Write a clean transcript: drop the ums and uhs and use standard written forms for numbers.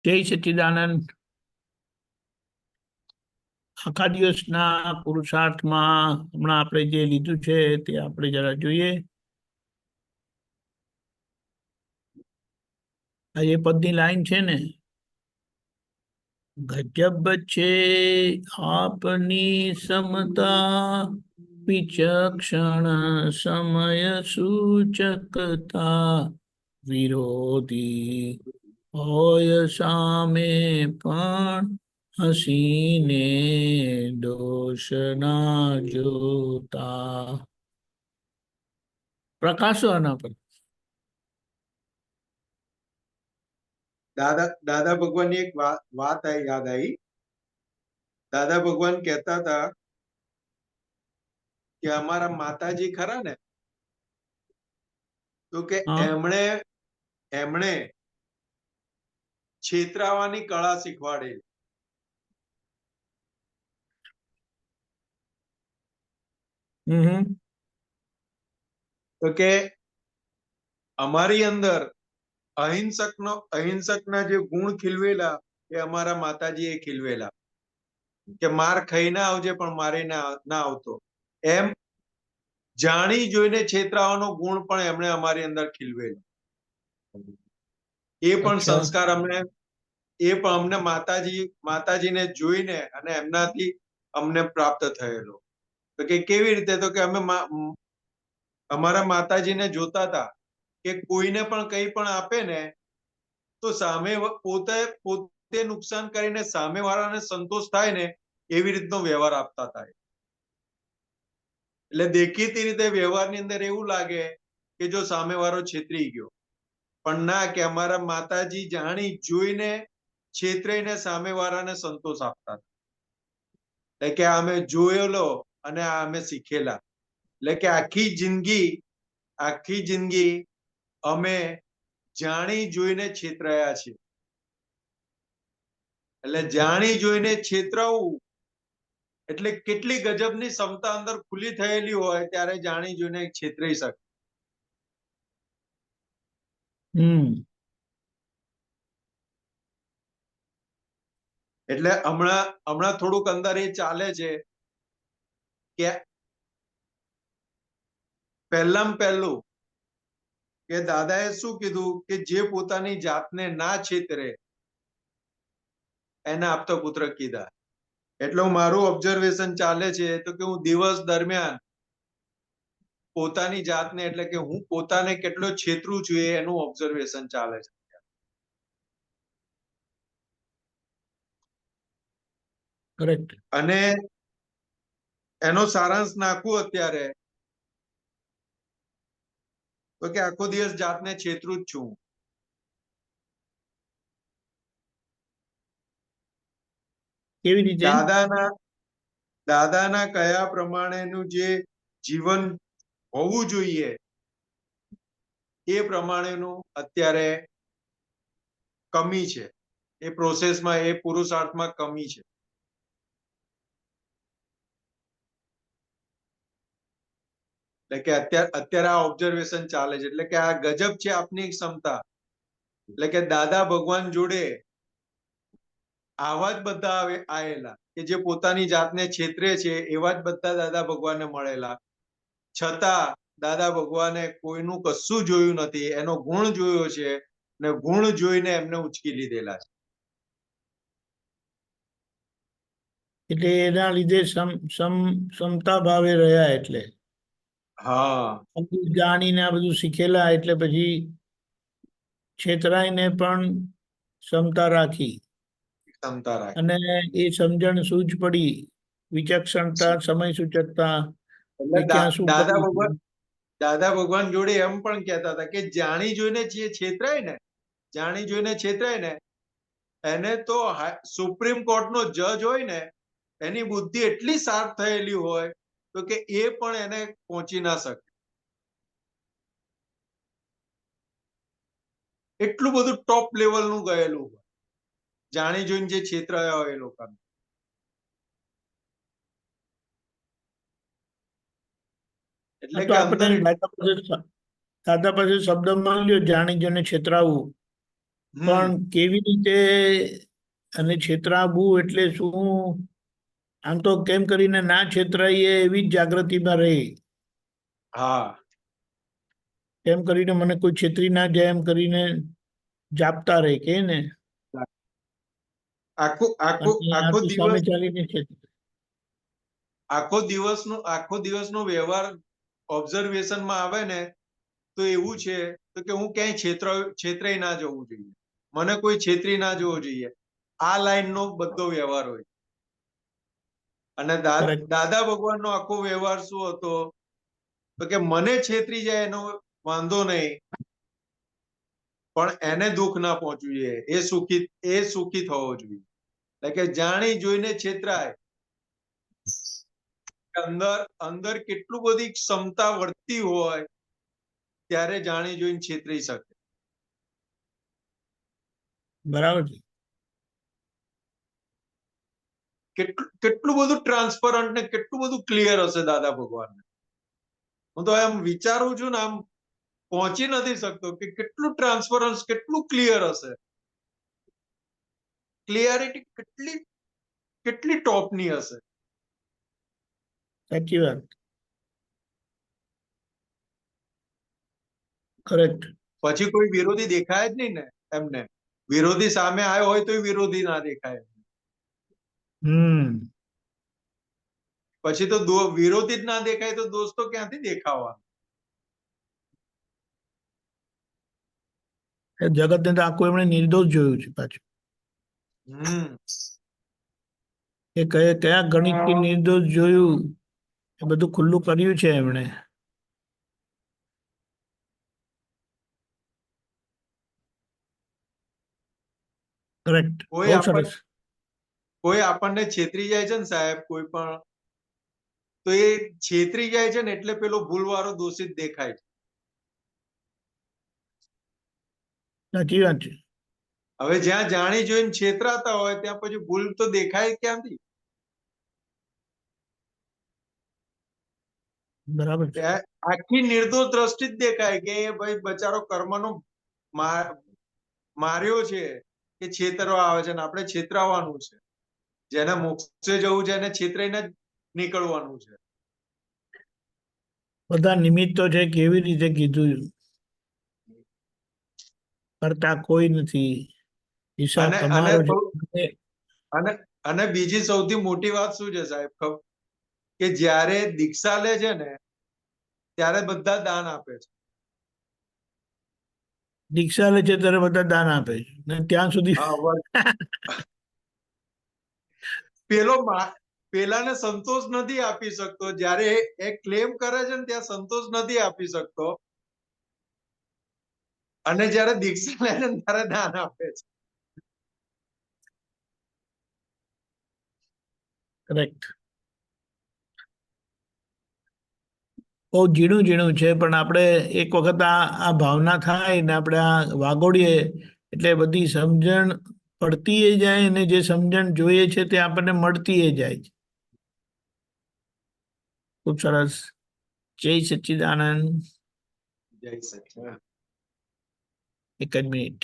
જય સચ્ચિદાનંદ. આખા દિવસના પુરુષાર્થમાં હમણાં આપણે જે લીધું છે તે આપણે જરા જોઈએ. આ એ પદની લાઈન છે ને, ગજબ છે આપની સમતા, વિચક્ષણ સમય સૂચકતા, વિરોધી હોય સામે પણ હસીને દોષ ના જોતા. પ્રકાશો આના પર. દાદા ભગવાન ની એક વાત યાદ આવી. દાદા ભગવાન કહેતા હતા કે અમારા માતાજી ખરા ને, તો કે એમણે છેતરાવાની કળા શીખવાડેલી. તો કે અમારી અંદર અહિંસકના જે ગુણ ખીલવેલા એ અમારા માતાજી એ ખીલવેલા, કે માર ખાઈ ના આવજે પણ મારે ના આવતો, એમ જાણી જોઈને છેતરાવાનો ગુણ પણ એમણે અમારી અંદર ખીલવેલો. એ પણ સંસ્કાર અમને માતાજીને જોઈને અને એમનાથી અમને પ્રાપ્ત થયેલો. તો કે કેવી રીતે, તો કે અમે અમારા માતાજીને જોતા હતા કે કોઈને પણ કંઈ પણ આપે ને તો સામે પોતે નુકસાન કરીને સામે વાળાને સંતોષ થાય ને એવી રીતનો વ્યવહાર આપતા હતા. એટલે દેખીતી રીતે વ્યવહારની અંદર એવું લાગે કે જો સામેવાળો છેતરી ગયો, પણ ના, કે અમારા માતાજી જાણી જોઈને છેતરાઈને સામેવાળાને સંતોષ આપતા હતા. એટલે કે અમે જોયેલો અને અમે શીખેલા. એટલે કે આખી જિંદગી અમે જાણી જોઈને છેતરાયા છીએ. એટલે જાણી જોઈને છેતરાવું એટલે કેટલી ગજબની ક્ષમતા અંદર ખુલ્લી થયેલી હોય ત્યારે જાણી જોઈને છેતરાઈ શકે. એટલે હમણાં થોડુંક અંદર એ ચાલે છે કે પહેલું કે દાદાએ શું કીધું કે જે પોતાની જાતને ના છેતરે એને આપતો પુત્ર કીધા. એટલે મારું ઓબ્ઝર્વેશન ચાલે છે તો કે હું દિવસ દરમિયાન પોતાની જાતને, એટલે કે હું પોતાને કેટલો છેતરું છું એનું ઓબ્ઝર્વેશન ચાલે છે. કરેક્ટ. અને એનો સારાંશ નાખું અત્યારે તો કે આખો દિવસ જાતને છેતરું જ છું. કેવી રીતે? દાદાના કયા પ્રમાણેનું જે જીવન હોવું જોઈએ એ પ્રમાણેનું અત્યારે કમી છે. એ પ્રોસેસમાં, એ પુરુષાર્થમાં કમી છે. એટલે કે અત્યારે આ ઓબ્ઝર્વેશન ચાલે છે. એટલે કે આ ગજબ છે આપની ક્ષમતા. એટલે કે દાદા ભગવાન જોડે આવા જ બધા આયેલા કે જે પોતાની જાતને છેતરે છે, એવા જ બધા દાદા ભગવાનને મળેલા. છતાં દાદા ભગવાને કોઈનું કશું જોયું નથી, એનો ગુણ જોયો છે ને ગુણ જોઈને એમને ઉચકી લીધેલા છે. એટલે એના લીધે સમતા ભાવે રહ્યા. એટલે જાણીને આ બધું શીખેલા એટલે પછી છેતરાઈને પણ ક્ષમતા રાખી. અને એ સમજણ સૂઝ પડી, વિચક્ષણતા, સમય સૂચકતા. દાદા ભગવાન જોડે એમ પણ કહેતા હતા કે જાણી જોઈને છેતરાય ને એને તો સુપ્રીમ કોર્ટ નો જજ હોય ને એની બુદ્ધિ એટલી શાર્પ થયેલી હોય તો કે એ પણ એને પહોંચી ના શકે. એટલું બધું ટોપ લેવલનું ગયેલું હોય જાણી જોઈને જે છેતરાયા હોય એ લોકોને. એટલે કે અંદર દાદા પાસે શબ્દ માંગ્યો, જાણી જોઈને છેતરાવું. પણ કેવી રીતે અને છેતરાવું એટલે શું, આમ તો કેમ કરીને ના છેતરાઈએ એવી જ જાગૃતિમાં રહે, હા કેમ કરીને મને કોઈ છેતરી ના જાય એમ કરીને જાપતા રહે કે ને, આખો આખો અને આ આખો તો સામે દિવસ ચાલીને છે. આખો દિવસનો વ્યવહાર ઓબ્ઝર્વેશન માં આવે ને તો એવું છે તો કે હું ક્યાંય છેતરાઈ ના જવું જોઈએ, મને કોઈ છેતરી ના જવું જોઈએ, આ લાઈન નો બધો વ્યવહાર હોય. અને Correct. દાદા ભગવાનનો આખો વ્યવહાર શું હતો તો કે મને છેતરી જાય એનો વાંધો નહીં, પણ એને દુઃખ ના પહોંચવું જોઈએ, એ સુખી થવો જોઈએ. એટલે કે જાણી જોઈને છેતરાય, અંદર અંદર કેટલું બધી ક્ષમતા વર્તી હોય ત્યારે જાણી જોઈને છેતરી શકે. બરાબર છે. કેટલું બધું ટ્રાન્સપરન્ટ ને કેટલું બધું ક્લિયર હશે દાદા ભગવાન. હું તો એમ વિચારું છું ને આમ પહોંચી નથી શકતો કે કેટલું ટ્રાન્સપરન્સ કેટલું ક્લિયર હશે, ક્લિયરિટી કેટલી કેટલી ટોપની હશે. સાચી વાત, કરેક્ટ. પછી કોઈ વિરોધી દેખાય જ નહીં ને એમને, વિરોધી સામે આવ્યો હોય તો વિરોધી ના દેખાય, પછી તો વિરોધી જ ના દેખાય તો દોસ્તો ક્યાંથી દેખાવા. જગત ને તો આખું એમણે નિર્દોષ જોયું છે પાછું, કે કયા ગણિત થી નિર્દોષ જોયું, એ બધું ખુલ્લું કર્યું છે એમણે. કરેક્ટ, બહુ સરસ. કોઈ આપણને છેતરી જાય છે ને સાહેબ, કોઈ પણ તો એ છેતરી જાય છે ને એટલે પેલો ભૂલવાળો દોષિત દેખાય છે. સાચી વાત છે. હવે જ્યાં જાણી જોઈને છેતરાતા હોય ત્યાં પછી ભૂલ તો દેખાય ક્યાંથી. બરાબર છે. આખી નિર્દોષ દ્રષ્ટિ જ દેખાય કે ભાઈ બચારો કર્મનો માર્યો છે કે છેતરવા આવે છે, ને આપણે છેતરાવાનું છે. જેને મોક્ષે જવું છે એને છેતરાઈને જ નીકળવાનું છે. બધા નિમિત્તો છે, કેવી રીતે કીધું, કરતા કોઈ નથી, હિસાબ તમારો છે. અને બીજી સૌથી મોટી વાત શું છે સાહેબ, કે જ્યારે દીક્ષા લે છે ને ત્યારે બધા દાન આપે છે. દીક્ષા લે છે ત્યારે બધા દાન આપે છે, ને ત્યાં સુધી પેલાને સંતોષ નથી આપી શકતો, જ્યારે એ ક્લેમ કરે છે ને ત્યાં સંતોષ નથી આપી શકતો, અને જ્યારે દીક્ષા લે છે ને ત્યારે દાન આપે છે. કરેક્ટ. બહુ ઝીણું ઝીણું છે, પણ આપણે એક વખત આ ભાવના થાય ને આપણે આ વાગોડીએ એટલે બધી સમજણ પડતી જાય, અને જે સમજણ જોઈએ છે તે આપણને મળતી જાય છે. ખૂબ સરસ. જય સચ્ચિદાનંદ. જય સચ્ચિદાનંદ. એક જ મિનિટ.